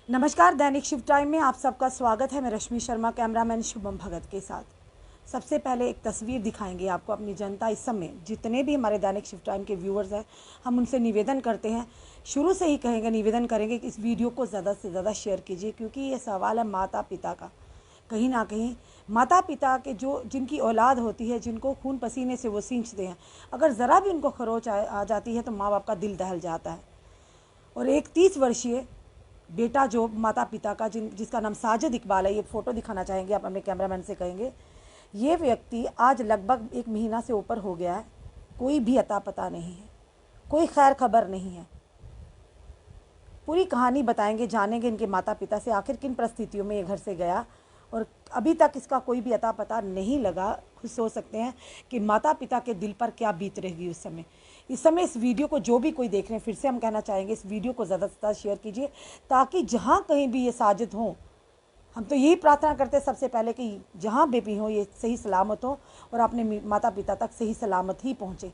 नमस्कार, दैनिक शिव टाइम में आप सबका स्वागत है। मैं रश्मि शर्मा, कैमरामैन शुभम भगत के साथ। सबसे पहले एक तस्वीर दिखाएंगे आपको अपनी जनता। इस समय जितने भी हमारे दैनिक शिव टाइम के व्यूअर्स हैं, हम उनसे निवेदन करते हैं, शुरू से ही कहेंगे, निवेदन करेंगे कि इस वीडियो को ज़्यादा से ज़्यादा शेयर कीजिए, क्योंकि ये सवाल है माता पिता का। कहीं ना कहीं माता पिता के जो जिनकी औलाद होती है, जिनको खून पसीने से वो सींचते हैं, अगर ज़रा भी उनको खरोच आ जाती है तो माँ बाप का दिल दहल जाता है। और एक 30 वर्षीय बेटा जो माता पिता का जिसका नाम साजिद इकबाल है, ये फ़ोटो दिखाना चाहेंगे आप, अपने कैमरामैन से कहेंगे। ये व्यक्ति आज लगभग 1 महीना से ऊपर हो गया है, कोई भी अता पता नहीं है, कोई खैर खबर नहीं है। पूरी कहानी बताएंगे, जानेंगे इनके माता पिता से आखिर किन परिस्थितियों में ये घर से गया और अभी तक इसका कोई भी अता पता नहीं लगा। खुद सोच सकते हैं कि माता पिता के दिल पर क्या बीत रहेगी उस समय। इस वीडियो को जो भी कोई देख रहे हैं, फिर से हम कहना चाहेंगे इस वीडियो को ज़्यादा से ज़्यादा शेयर कीजिए, ताकि जहाँ कहीं भी ये साजिद हों, हम तो यही प्रार्थना करते हैं सबसे पहले कि जहाँ भी हो ये सही सलामत हो और अपने माता पिता तक सही सलामत ही पहुँचे।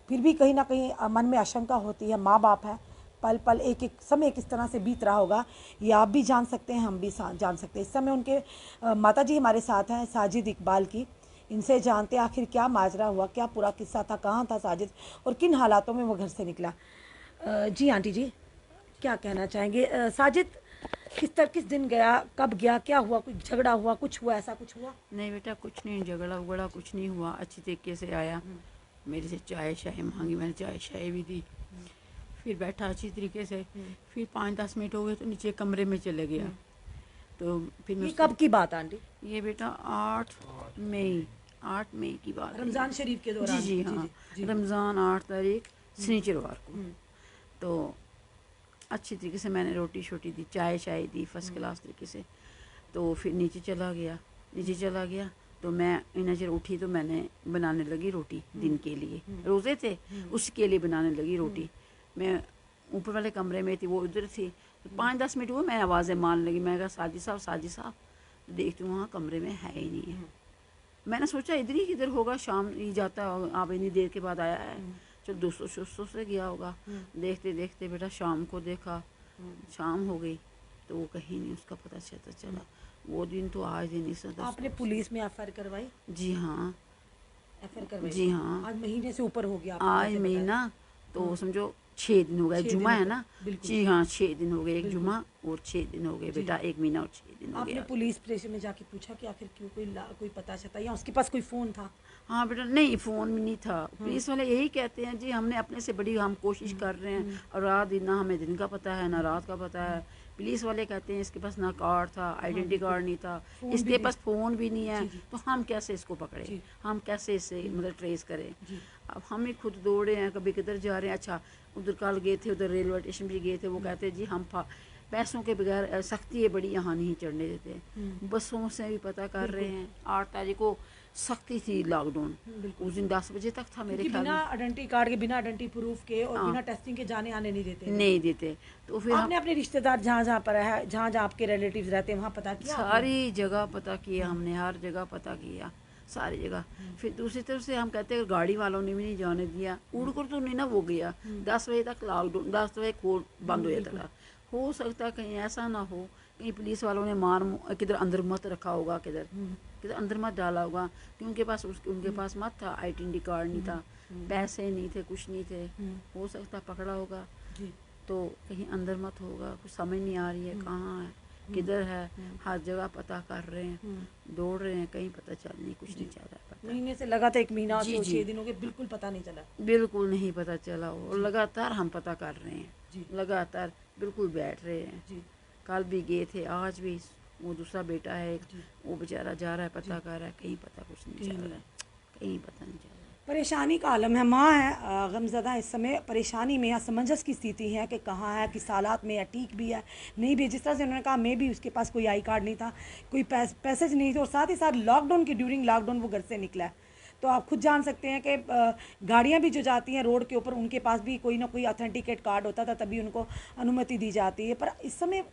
फिर भी कहीं ना कहीं मन में आशंका होती है, माँ बाप है, पल पल एक एक समय किस तरह से बीत रहा होगा, ये आप भी जान सकते हैं, हम भी जान सकते हैं। इस समय उनके माता जी हमारे साथ हैं, साजिद इकबाल की। इनसे जानते आखिर क्या माजरा हुआ, क्या पूरा किस्सा था, कहाँ था साजिद और किन हालातों में वो घर से निकला। जी आंटी जी, क्या कहना चाहेंगे? साजिद किस दिन गया, कब गया, क्या हुआ, कुछ झगड़ा हुआ, कुछ हुआ, ऐसा कुछ हुआ? नहीं बेटा, कुछ नहीं, झगड़ा उगड़ा कुछ नहीं हुआ। अच्छी तरीके से आया, मेरे से चाय शाय मांगी, मैंने चाय शाय भी दी, फिर बैठा अच्छी तरीके से। फिर 5-10 मिनट हो गए तो नीचे कमरे में चले गया। तो फिर ये कब की बात आंटी? ये बेटा 8 मई की बात है। रमज़ान शरीफ के दौरान? जी हाँ, रमज़ान 8 तारीख शनिचरवार को। तो अच्छी तरीके से मैंने रोटी शोटी दी, चाय शाय दी फर्स्ट क्लास तरीके से। तो फिर नीचे चला गया। तो मैं इन्ना चिर उठी तो मैंने बनाने लगी रोटी दिन के लिए, रोज़े थे उसके लिए बनाने लगी रोटी। मैं ऊपर वाले कमरे में थी, वो उधर थी। तो 5-10 मिनट हुए, मैं आवाज़ें मारने लगी। मैं कहा साजिद साहब। तो देखती हूँ वहाँ कमरे में है ही नहीं है। मैंने सोचा इधर ही किधर होगा, शाम ही जाता होगा, आप इतनी देर के बाद आया है, चलो 200 से गया होगा। देखते देखते बेटा शाम को देखा, शाम हो गई तो वो कहीं नहीं, उसका पता चला। वो दिन तो आज दिन नहीं सदा। आपने पुलिस में एफआईआर करवाई? जी हाँ, एफआईआर करवाई? जी हाँ। आज महीने से ऊपर हो गया, आज महीना तो समझो 6 दिन हो गए, जुमा है ना। जी हाँ, 6 दिन हो गए, एक जुमा और 6 दिन हो गए बेटा, 1 महीना और 6 दिन हो आपने गया। पुलिस स्टेशन में जाके पूछा कि आखिर क्यों, कोई पता चला या उसके पास कोई फ़ोन था? हाँ बेटा, नहीं फ़ोन भी नहीं था। पुलिस वाले यही कहते हैं जी, हमने अपने से बड़ी हम कोशिश कर रहे हैं, और रात दिन ना हमें दिन का पता है ना रात का पता है। पुलिस वाले कहते हैं इसके पास ना कार्ड था, आइडेंटिटी कार्ड नहीं था, इसके पास फ़ोन भी नहीं है, तो हम कैसे इसको पकड़े, हम कैसे इसे मतलब ट्रेस करें। अब हम ही खुद दौड़े हैं, कभी किधर जा रहे हैं। अच्छा, उधर कल गए थे, उधर रेलवे स्टेशन भी गए थे, वो कहते हैं जी हम पैसों के बगैर सख्ती है बड़ी, यहाँ नहीं चढ़ने देते। बसों से भी पता कर रहे हैं। 8 तारीख को सख्ती थी लॉकडाउन, उस दिन 10 बजे तक था मेरे ख्याल बिना में। आइडेंटिटी कार्ड के, बिना आइडेंटिटी प्रूफ के और बिना टेस्टिंग के जाने आने नहीं देते? नहीं देते। तो फिर आपने अपने रिश्तेदार जहाँ जहाँ पर है, जहाँ जहाँ आपके रिलेटिव्स रहते हैं, वहाँ पता किया? सारी जगह पता किया हमने, हर जगह पता किया, सारी जगह। फिर दूसरी तरफ से हम कहते हैं गाड़ी वालों ने भी नहीं जाने दिया। उड़ कर तो नहीं ना वो गया, 10 बजे तक लॉकडाउन, 10 बजे खोल बंद हो जाता था। हो सकता कहीं ऐसा ना हो, कहीं पुलिस वालों ने किधर अंदर मत रखा होगा, किधर अंदर मत डाला होगा, कि उनके पास मत था, आइडेंटिटी कार्ड नहीं था, पैसे नहीं थे, कुछ नहीं थे। हो सकता पकड़ा होगा, तो कहीं अंदर मत होगा। कुछ समझ नहीं आ रही है कहाँ है, किधर है। हर जगह पता कर रहे हैं, दौड़ रहे हैं, कहीं पता चल नहीं, कुछ नहीं चल रहा पता। महीने से लगा था, 1 महीना तो 6 दिन हो गए, बिल्कुल पता नहीं चला? बिल्कुल नहीं पता चला। और लगातार हम पता कर रहे हैं, लगातार बिल्कुल बैठ रहे हैं। कल भी गए थे, आज भी। वो दूसरा बेटा है एक, वो बेचारा जा रहा है, पता कर रहा है, कहीं पता कुछ नहीं चल रहा है, कहीं पता नहीं चल रहा है। परेशानी का आलम है, माँ है गमज़दा इस समय परेशानी में, असमंजस की स्थिति है कि कहाँ है, किस हालात में है, ठीक भी है नहीं भी। जिस तरह से उन्होंने कहा, मैं भी उसके पास कोई आई कार्ड नहीं था, कोई पैसेज नहीं था, और साथ ही साथ लॉकडाउन की ड्यूरिंग लॉकडाउन वो घर से निकला है। तो आप खुद जान सकते हैं कि गाड़ियाँ भी जो जाती हैं रोड के ऊपर, उनके पास भी कोई ना कोई ऑथेंटिकेट कार्ड होता था, तभी उनको अनुमति दी जाती है। पर इस समय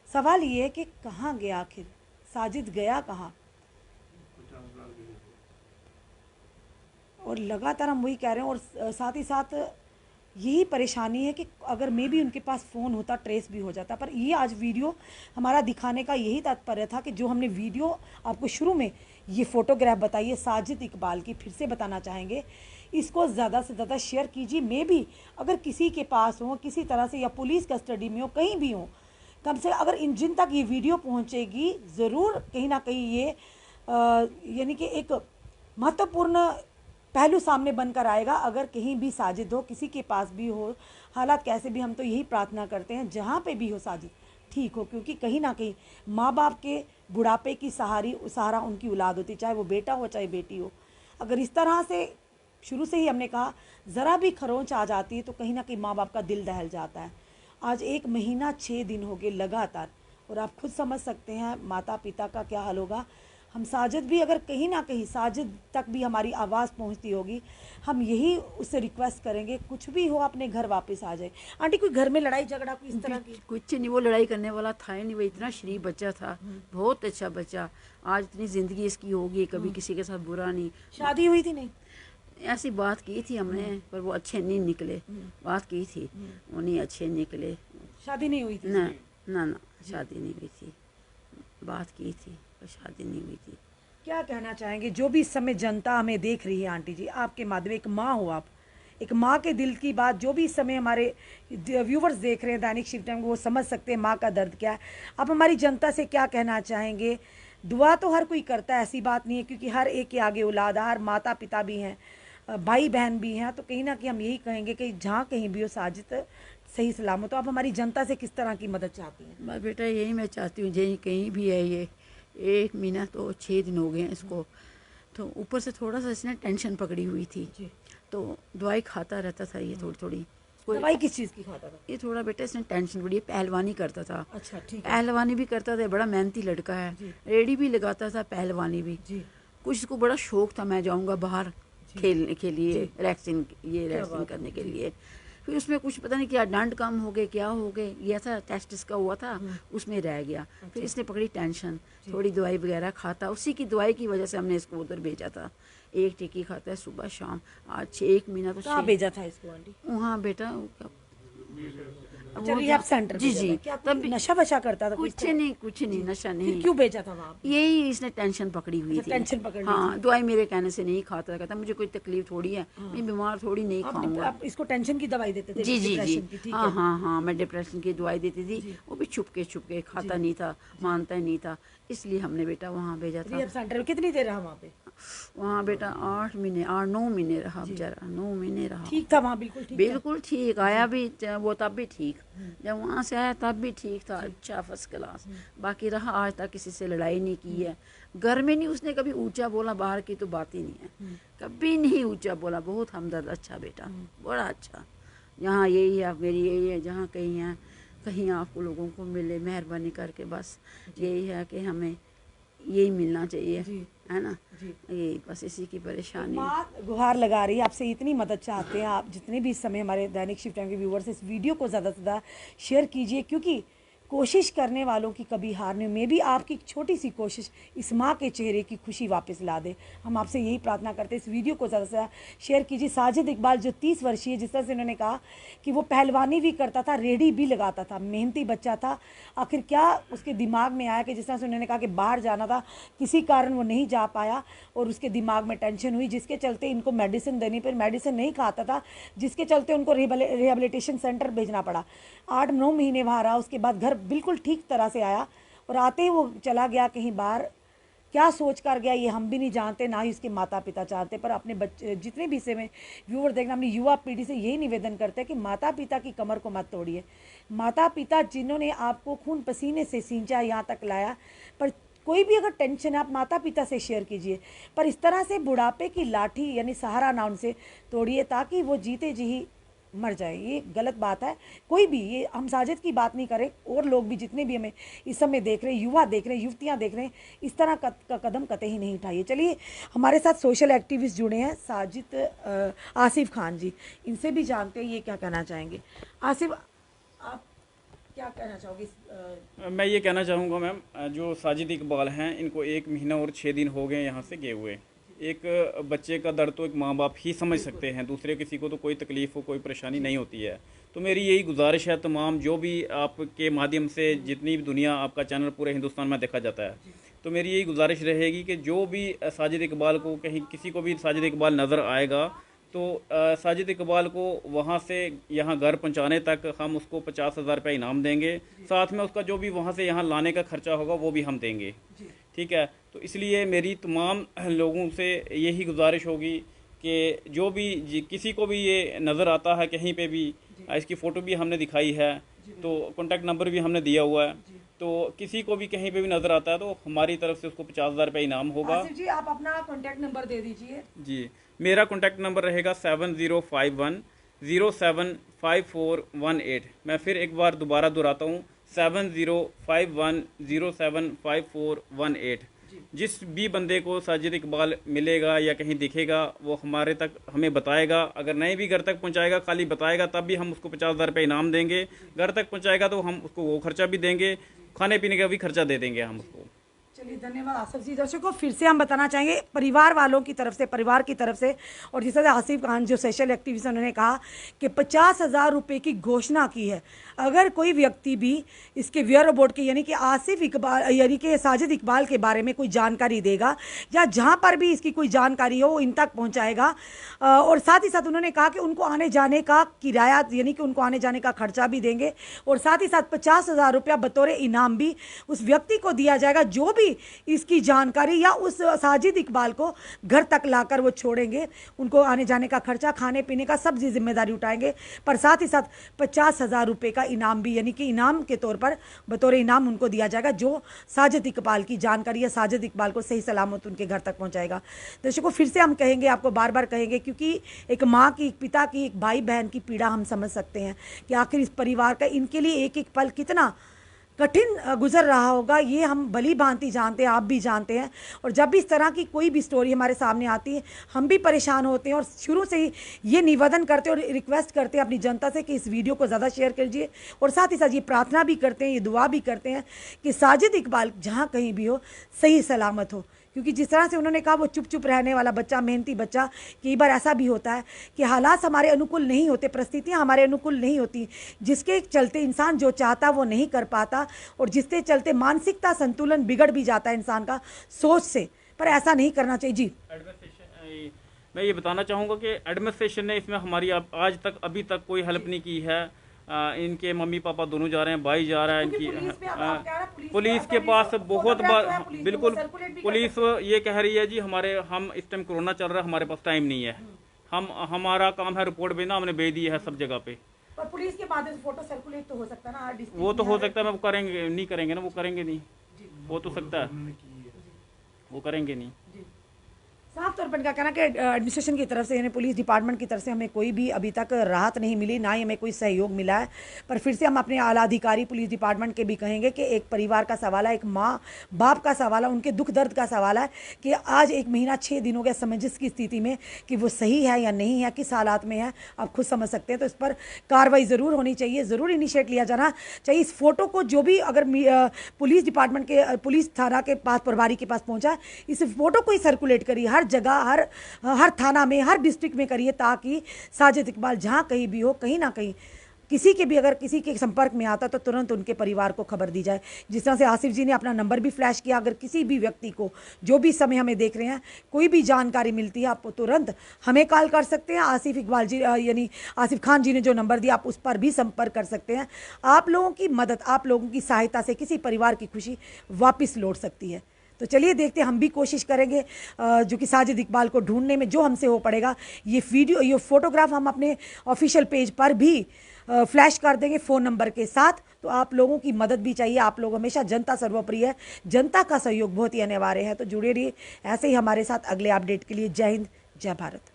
सवाल ये है कि कहाँ गया आखिर साजिद, गया कहाँ? और लगातार हम वही कह रहे हैं, और साथ ही साथ यही परेशानी है कि अगर मे भी उनके पास फ़ोन होता ट्रेस भी हो जाता। पर ये आज वीडियो हमारा दिखाने का यही तात्पर्य था कि जो हमने वीडियो आपको शुरू में ये फ़ोटोग्राफ बताई है साजिद इकबाल की, फिर से बताना चाहेंगे, इसको ज़्यादा से ज़्यादा शेयर कीजिए। मे भी अगर किसी के पास हो किसी तरह से, या पुलिस कस्टडी में हो, कहीं भी हो, कम से अगर इन जिन तक ये वीडियो पहुंचेगी, ज़रूर कहीं ना कहीं ये यानी कि एक महत्वपूर्ण पहलू सामने बनकर आएगा। अगर कहीं भी साजिद हो, किसी के पास भी हो, हालात कैसे भी, हम तो यही प्रार्थना करते हैं जहाँ पे भी हो साजिद ठीक हो, क्योंकि कहीं ना कहीं माँ बाप के बुढ़ापे की सहारा उनकी औलाद होती, चाहे वो बेटा हो चाहे बेटी हो। अगर इस तरह से शुरू से ही हमने कहा ज़रा भी खरोंच आ जाती है तो कहीं ना कहीं माँ बाप का दिल दहल जाता है। आज 1 महीना 6 दिन हो गए लगातार, और आप खुद समझ सकते हैं माता पिता का क्या हाल होगा। हम साजिद भी, अगर कहीं ना कहीं साजिद तक भी हमारी आवाज़ पहुंचती होगी, हम यही उससे रिक्वेस्ट करेंगे कुछ भी हो अपने घर वापस आ जाए। आंटी, कोई घर में लड़ाई झगड़ा कोई इस तरह की? कुछ नहीं, वो लड़ाई करने वाला था ही नहीं, वो इतना शरीफ बच्चा था, बहुत अच्छा बच्चा। आज इतनी ज़िंदगी इसकी होगी, कभी किसी के साथ बुरा नहीं। शादी हुई थी नहीं? ऐसी बात की थी हमने, पर वो अच्छे नहीं निकले। बात की थी, वो नहीं अच्छे निकले। शादी नहीं हुई थी? ना ना ना, शादी नहीं हुई थी। बात की थी पर शादी नहीं हुई थी। क्या कहना चाहेंगे जो भी इस समय जनता हमें देख रही है, आंटी जी, आपके माध्यम, एक माँ हो आप, एक माँ के दिल की बात, जो भी इस समय हमारे व्यूवर्स देख रहे हैं दैनिक शिफ्ट टाइम, वो समझ सकते हैं माँ का दर्द क्या है। आप हमारी जनता से क्या कहना चाहेंगे? दुआ तो हर कोई करता है, ऐसी बात नहीं है, क्योंकि हर एक के आगे औलाद, हर माता पिता भी हैं, भाई बहन भी हैं, तो कहीं ना कहीं हम यही कहेंगे कि जहाँ कहीं भी हो साजिद सही सलामत। तो आप हमारी जनता से किस तरह की मदद चाहती हैं? बस बेटा यही मैं चाहती हूँ, यही कहीं भी है ये 1 महीना तो 6 दिन हो गए हैं इसको, तो ऊपर से थोड़ा सा इसने टेंशन पकड़ी हुई थी, तो दवाई खाता रहता था ये थोड़ी थोड़ी। दवाई किस चीज़ की खाता था? ये थोड़ा बेटा इसने टेंशन पड़ी, पहलवानी करता था। अच्छा, ठीक है। पहलवानी भी करता था, बड़ा मेहनती लड़का है, रेडी भी लगाता था, पहलवानी भी। कुछ इसको बड़ा शौक था, मैं जाऊंगा बाहर खेलने के लिए, रैक्सिंग करने के लिए। फिर उसमें कुछ पता नहीं क्या डंड कम हो गए, क्या हो गए, ये था टेस्ट इसका हुआ था, उसमें रह गया। फिर इसने पकड़ी टेंशन, थोड़ी दवाई वगैरह खाता, उसी की दवाई की वजह से हमने इसको उधर भेजा था। 1 टिक्की खाता है सुबह शाम। आज 1 महीना तो कहाँ भेजा था इसको आंटी? वहाँ बेटा रिहैब सेंटर? जी जी। तब नशा वशा करता था? कुछ नहीं, नशा नहीं। फिर क्यों भेजा था वहाँ? यही इसने टेंशन पकड़ी हुई थी। टेंशन पकड़ ली हाँ, दवाई मेरे कहने से नहीं खाता, कहता मुझे कोई तकलीफ थोड़ी है, मैं बीमार थोड़ी, नहीं खाऊंगा। आप इसको टेंशन की दवाई देते थे? जी जी जी, ठीक हाँ है। हाँ हाँ, मैं डिप्रेशन की दवाई देती थी, वो भी छुप के खाता नहीं था, मानता ही नहीं था, इसलिए हमने बेटा वहाँ भेजा था। रिहैब सेंटर में कितनी देर रहा वहाँ पे? वहाँ बेटा 9 महीने रहा बेचारा, 9 महीने रहा। ठीक था वहाँ? बिल्कुल ठीक? बिल्कुल ठीक। आया भी वो तब भी ठीक, जब वहाँ से आया तब भी ठीक था, अच्छा फर्स्ट क्लास। बाकी रहा, आज तक किसी से लड़ाई नहीं की है, घर में नहीं उसने कभी ऊंचा बोला, बाहर की तो बात ही नहीं है, कभी नहीं ऊंचा बोला। बहुत हमदर्द, अच्छा बेटा, बड़ा अच्छा। यहाँ यही है, मेरी यही है, जहाँ कहीं है, कहीं आपको लोगों को मिले, मेहरबानी करके, बस यही है कि हमें यही मिलना चाहिए, है ना, यही बस, इसी की परेशानी। माँ गुहार लगा रही है, आपसे इतनी मदद चाहते हैं आप, जितने भी इस समय हमारे दैनिक शिफ्ट टाइम के व्यूवर्स, इस वीडियो को ज़्यादा से ज़्यादा शेयर कीजिए, क्योंकि कोशिश करने वालों की कभी हार नहीं। मे भी आपकी छोटी सी कोशिश इस माँ के चेहरे की खुशी वापस ला दे। हम आपसे यही प्रार्थना करते हैं, इस वीडियो को ज़्यादा से ज़्यादा शेयर कीजिए। साजिद इकबाल जो 30 वर्षीय, जिस तरह से उन्होंने कहा कि वो पहलवानी भी करता था, रेडी भी लगाता था, मेहनती बच्चा था, आखिर क्या उसके दिमाग में आया कि जिस तरह से उन्होंने कहा कि बाहर जाना था, किसी कारण वो नहीं जा पाया और उसके दिमाग में टेंशन हुई, जिसके चलते इनको मेडिसिन देनी, पर मेडिसिन नहीं खाता था, जिसके चलते उनको रिहेबिलिटेशन सेंटर भेजना पड़ा। 8-9 महीने वहाँ रहा, उसके बाद घर बिल्कुल ठीक तरह से आया, और आते ही वो चला गया कहीं बाहर। क्या सोच कर गया ये हम भी नहीं जानते, ना ही उसके माता पिता जानते। पर अपने बच्चे, जितने भी इसे में व्यूवर देखना, अपनी युवा पीढ़ी से यही निवेदन करते हैं कि माता पिता की कमर को मत तोड़िए। माता पिता जिन्होंने आपको खून पसीने से सींचा, यहाँ तक लाया, पर कोई भी अगर टेंशन है आप माता पिता से शेयर कीजिए, पर इस तरह से बुढ़ापे की लाठी यानी सहारा ना उनसे तोड़िए, ताकि वो जीते जी ही मर जाए। ये गलत बात है। कोई भी, ये हम साजिद की बात नहीं करें, और लोग भी जितने भी हमें इस समय देख रहे हैं, युवा देख रहे हैं, युवतियां देख रहे हैं, इस तरह का कदम कतई नहीं उठाइए। चलिए, हमारे साथ सोशल एक्टिविस्ट जुड़े हैं, साजिद आसिफ खान जी, इनसे भी जानते हैं ये क्या कहना चाहेंगे। आसिफ, आप क्या कहना चाहोगे? मैं ये कहना चाहूँगा मैम, जो साजिद इकबाल हैं, इनको 1 महीना और 6 दिन हो गए यहाँ से गए हुए। एक बच्चे का दर्द तो एक माँ बाप ही समझ सकते हैं, दूसरे किसी को तो कोई तकलीफ़ हो, कोई परेशानी नहीं होती है। तो मेरी यही गुजारिश है तमाम जो भी आपके माध्यम से जितनी भी दुनिया आपका चैनल पूरे हिंदुस्तान में देखा जाता है, तो मेरी यही गुजारिश रहेगी कि जो भी साजिद इकबाल को कहीं किसी को भी साजिद इकबाल नज़र आएगा तो साजिद इकबाल को वहाँ से यहाँ घर पहुँचाने तक हम उसको 50,000 रुपये इनाम देंगे, साथ में उसका जो भी वहाँ से यहाँ लाने का खर्चा होगा वो भी हम देंगे। ठीक है, तो इसलिए मेरी तमाम लोगों से यही गुजारिश होगी कि जो भी किसी को भी ये नज़र आता है कहीं पे भी, इसकी फ़ोटो भी हमने दिखाई है, तो कॉन्टैक्ट नंबर भी हमने दिया हुआ है, तो किसी को भी कहीं पे भी नज़र आता है तो हमारी तरफ से उसको 50,000 रुपये इनाम होगा। आसिफ जी आप अपना कॉन्टैक्ट नंबर दे दीजिए। जी, मेरा कॉन्टैक्ट नंबर रहेगा 7051075418। मैं फिर एक बार दोबारा दोहराता हूँ, 7051075418। जिस भी बंदे को साजिद इकबाल मिलेगा या कहीं दिखेगा वो हमारे तक हमें बताएगा, अगर नहीं भी घर तक पहुंचाएगा खाली बताएगा तब भी हम उसको 50,000 रुपये इनाम देंगे, घर तक पहुंचाएगा तो हम उसको वो खर्चा भी देंगे, खाने पीने का भी खर्चा दे देंगे हम उसको। चलिए धन्यवाद आसिफ जी। दर्शकों फिर से हम बताना चाहेंगे परिवार वालों की तरफ से, परिवार की तरफ से, और जिस तरह आसिफ खान जो सोशल एक्टिविस्ट उन्होंने कहा कि 50,000 रुपये की घोषणा की है, अगर कोई व्यक्ति भी इसके व्यय बोर्ड के यानी कि आसिफ इकबाल यानी कि साजिद इकबाल के बारे में कोई जानकारी देगा या जहाँ पर भी इसकी कोई जानकारी हो वो इन तक पहुँचाएगा, और साथ ही साथ उन्होंने कहा कि उनको आने जाने का किराया यानी कि उनको आने जाने का खर्चा भी देंगे, और साथ ही साथ 50,000 रुपया बतौर इनाम भी उस व्यक्ति को दिया जाएगा जो भी इसकी जानकारी या उस साजिद इकबाल को घर तक लाकर वो छोड़ेंगे, उनको आने जाने का खर्चा, खाने पीने का सब जिम्मेदारी उठाएंगे, पर साथ ही साथ 50,000 रुपये का इनाम भी यानी कि इनाम के तौर पर बतौर इनाम उनको दिया जाएगा जो साजिद इकबाल की जानकारी या साजिद इकबाल को सही सलामत उनके घर तक पहुंचाएगा। दर्शकों फिर से हम कहेंगे, आपको बार बार कहेंगे, क्योंकि एक माँ की, एक पिता की, एक भाई बहन की पीड़ा हम समझ सकते हैं कि आखिर इस परिवार का इनके लिए एक एक पल कितना कठिन गुजर रहा होगा, ये हम भली भांति जानते हैं, आप भी जानते हैं। और जब भी इस तरह की कोई भी स्टोरी हमारे सामने आती है हम भी परेशान होते हैं और शुरू से ही ये निवेदन करते हैं और रिक्वेस्ट करते हैं अपनी जनता से कि इस वीडियो को ज़्यादा शेयर कीजिए, और साथ ही साथ ये प्रार्थना भी करते हैं, ये दुआ भी करते हैं कि साजिद इकबाल जहाँ कहीं भी हो सही सलामत हो। क्योंकि जिस तरह से उन्होंने कहा वो चुप चुप रहने वाला बच्चा, मेहनती बच्चा, कई बार ऐसा भी होता है कि हालात हमारे अनुकूल नहीं होते, परिस्थितियां हमारे अनुकूल नहीं होती, जिसके चलते इंसान जो चाहता वो नहीं कर पाता, और जिसके चलते मानसिकता संतुलन बिगड़ भी जाता है इंसान का सोच से, पर ऐसा नहीं करना चाहिए। जी मैं ये बताना चाहूँगा कि एडमिनिस्ट्रेशन ने इसमें हमारी आज तक अभी तक कोई हेल्प नहीं की है। इनके मम्मी पापा दोनों जा रहे हैं, भाई जा रहा है, इनकी पुलिस के पास बहुत बार बिल्कुल पुलिस ये कह रही है जी हम इस टाइम कोरोना चल रहा है, हमारे पास टाइम नहीं है, हमारा काम है रिपोर्ट भेजना, हमने भेज दी है सब जगह पे। पर पुलिस के माध्यम से फोटो सर्कुलेट तो हो सकता है ना, वो तो हो सकता है, वो करेंगे नहीं करेंगे ना, वो करेंगे नहीं, हो तो सकता है वो करेंगे नहीं। साफ तौर पर इनका कहना कि एडमिनिस्ट्रेशन की तरफ से यानी पुलिस डिपार्टमेंट की तरफ से हमें कोई भी अभी तक राहत नहीं मिली, ना ही हमें कोई सहयोग मिला है। पर फिर से हम अपने आला अधिकारी पुलिस डिपार्टमेंट के भी कहेंगे कि एक परिवार का सवाल है, एक माँ बाप का सवाल है, उनके दुख दर्द का सवाल है कि आज 1 महीना 6 दिन हो गया समंजस की स्थिति में कि वो सही है या नहीं है, किस हालात में है, आप खुद समझ सकते हैं। तो इस पर कार्रवाई ज़रूर होनी चाहिए, ज़रूर इनिशिएट लिया जाना चाहिए। इस फोटो को जो भी अगर पुलिस डिपार्टमेंट के पुलिस थाना के पास प्रभारी के पास पहुँचा, इस फोटो को ही सर्कुलेट करिए हर जगह, हर थाना में, हर डिस्ट्रिक्ट में करिए, ताकि साजिद इकबाल जहाँ कहीं भी हो, कहीं ना कहीं किसी के भी अगर किसी के संपर्क में आता तो तुरंत उनके परिवार को खबर दी जाए। जिस तरह से आसिफ जी ने अपना नंबर भी फ्लैश किया, अगर किसी भी व्यक्ति को जो भी समय हमें देख रहे हैं कोई भी जानकारी मिलती है आप तुरंत हमें कॉल कर सकते हैं। आसिफ इकबाल जी यानी आसिफ खान जी ने जो नंबर दिया आप उस पर भी संपर्क कर सकते हैं। आप लोगों की मदद, आप लोगों की सहायता से किसी परिवार की खुशी वापस लौट सकती है। तो चलिए देखते हैं, हम भी कोशिश करेंगे जो कि साजिद इकबाल को ढूंढने में जो हमसे हो पड़ेगा। ये फोटोग्राफ हम अपने ऑफिशियल पेज पर भी फ्लैश कर देंगे फ़ोन नंबर के साथ। तो आप लोगों की मदद भी चाहिए, आप लोग हमेशा जनता सर्वोपरि है, जनता का सहयोग बहुत ही अनिवार्य है। तो जुड़े रहिए ऐसे ही हमारे साथ अगले अपडेट के लिए। जय हिंद, जय भारत।